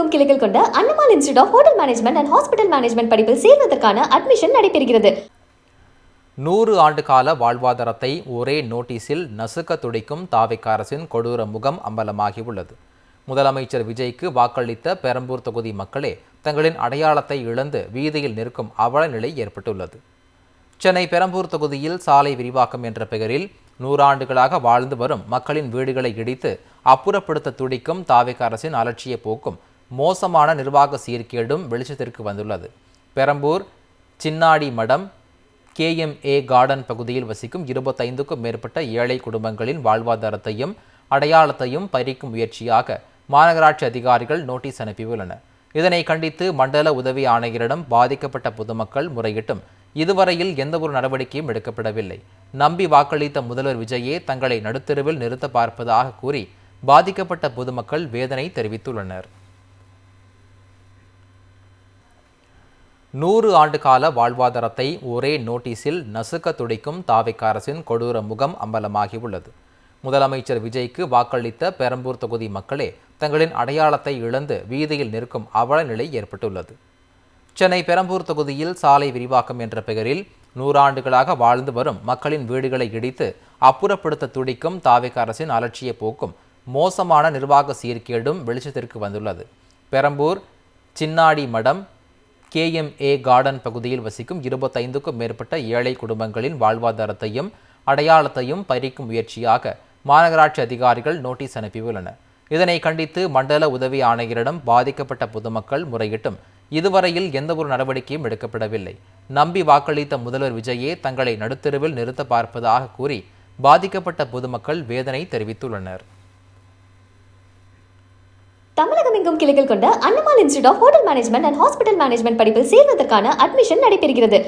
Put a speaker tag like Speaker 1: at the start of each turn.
Speaker 1: தமிழகமெங்கும் கிளைகள் கொண்ட Annamal institute of hotel management and hospital management படிப்பில் சேர்வதற்கான அட்மிஷன் நடைபெறுகிறது.
Speaker 2: 100 ஆண்டு கால வாழ்வாதாரத்தை ஒரே நோட்டீஸில் நசுக்க துடிக்கும் தாவேகா அரசின் கொடூர முகம் அம்பலமாகியுள்ளது. முதலமைச்சர் விஜய்க்கு வாக்களித்த பெரம்பூர் தொகுதி மக்களே தங்களின் அடையாளத்தை இழந்து வீதியில் நிற்கும் அவல நிலை ஏற்பட்டுள்ளது. சென்னை பெரம்பூர் தொகுதியில் சாலை விரிவாக்கம் என்ற பெயரில் 100 ஆண்டுகளாக வாழ்ந்து வரும் மக்களின் வீடுகளை இடித்து அப்புறப்படுத்த துடிக்கும் தாவேகா அரசின் அலட்சிய போக்கும் மோசமான நிர்வாக சீர்கேடும் வெளிச்சத்திற்கு வந்துள்ளது. பெரம்பூர் சின்னாடி மடம் KMA கார்டன் பகுதியில் வசிக்கும் 25க்கும் மேற்பட்ட ஏழை குடும்பங்களின் வாழ்வாதாரத்தையும் அடையாளத்தையும் பறிக்கும் முயற்சியாக மாநகராட்சி அதிகாரிகள் நோட்டீஸ் அனுப்பியுள்ளனர். இதனை கண்டித்து மண்டல உதவி ஆணையரிடம் பாதிக்கப்பட்ட பொதுமக்கள் முறையிட்டும் இதுவரையில் எந்தவொரு நடவடிக்கையும் எடுக்கப்படவில்லை. நம்பி வாக்களித்த முதல்வர் விஜயே தங்களை நடுத்தெருவில் நிறுத்த பார்ப்பதாக கூறி பாதிக்கப்பட்ட பொதுமக்கள் வேதனை தெரிவித்துள்ளனர். 100 ஆண்டு கால வாழ்வாதாரத்தை ஒரே நோட்டீஸில் நசுக்க துடிக்கும் தாவேகா அரசின் கொடூர முகம் அம்பலமாகியுள்ளது. முதலமைச்சர் விஜய்க்கு வாக்களித்த பெரம்பூர் தொகுதி மக்களே தங்களின் அடையாளத்தை இழந்து வீதியில் நிற்கும் அவல நிலை ஏற்பட்டுள்ளது. சென்னை பெரம்பூர் தொகுதியில் சாலை விரிவாக்கம் என்ற பெயரில் 100 ஆண்டுகளாக வாழ்ந்து வரும் மக்களின் வீடுகளை இடித்து அப்புறப்படுத்த துடிக்கும் தாவேகா அரசின் அலட்சிய போக்கும் மோசமான நிர்வாக சீர்கேடும் வெளிச்சத்திற்கு வந்துள்ளது. பெரம்பூர் சின்னாடி மடம் KMA கார்டன் பகுதியில் வசிக்கும் 25க்கும் மேற்பட்ட ஏழை குடும்பங்களின் வாழ்வாதாரத்தையும் அடையாளத்தையும் பறிக்கும் முயற்சியாக மாநகராட்சி அதிகாரிகள் நோட்டீஸ் அனுப்பியுள்ளனர். இதனை கண்டித்து மண்டல உதவி ஆணையரிடம் பாதிக்கப்பட்ட பொதுமக்கள் முறையிட்டும் இதுவரையில் எந்தவொரு நடவடிக்கையும் எடுக்கப்படவில்லை. நம்பி வாக்களித்த முதல்வர் விஜயே தங்களை நடுத்தெருவில் நிறுத்த பார்ப்பதாக கூறி பாதிக்கப்பட்ட பொதுமக்கள் வேதனை தெரிவித்துள்ளனர்.
Speaker 1: தமிழகமெங்கும் கிளைகள் கொண்ட Annamal institute of hotel management and hospital management படிப்பில் சேர்வதற்கான அட்மிஷன் நடைபெறுகிறது.